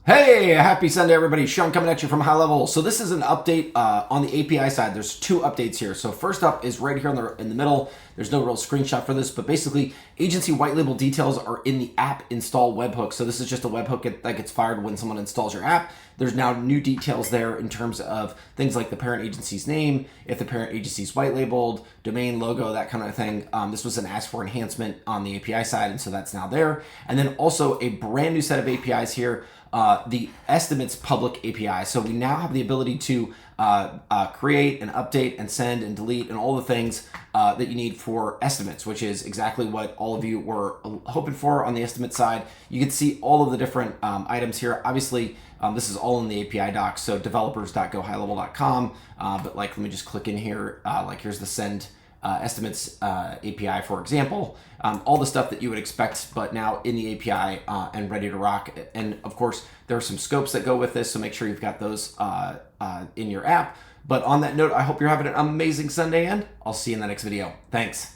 Hey, happy Sunday, everybody. Sean coming at you from High Level. So this is an update on the API side. There's two updates here. So first up is right here in the middle. There's no real screenshot for this, but basically agency white label details are in the AppInstall webhook. So this is just a webhook that gets fired when someone installs your app. There's now new details there in terms of things like the parent agency's name, if the parent agency's white labeled, domain, logo, that kind of thing. This was an ask for enhancement on the API side, and so that's now there. And then also a brand new set of APIs here. The estimates public API. So we now have the ability to create and update and send and delete and all the things that you need for estimates, which is exactly what all of you were hoping for on the estimate side. You can see all of the different items here. Obviously, this is all in the API docs, so developers.gohighlevel.com. But like, let me just click in here. Like here's the send estimates API, for example, all the stuff that you would expect, but now in the API and ready to rock. And of course, there are some scopes that go with this, so make sure you've got those in your app. But on that note, I hope you're having an amazing Sunday, and I'll see you in the next video. Thanks.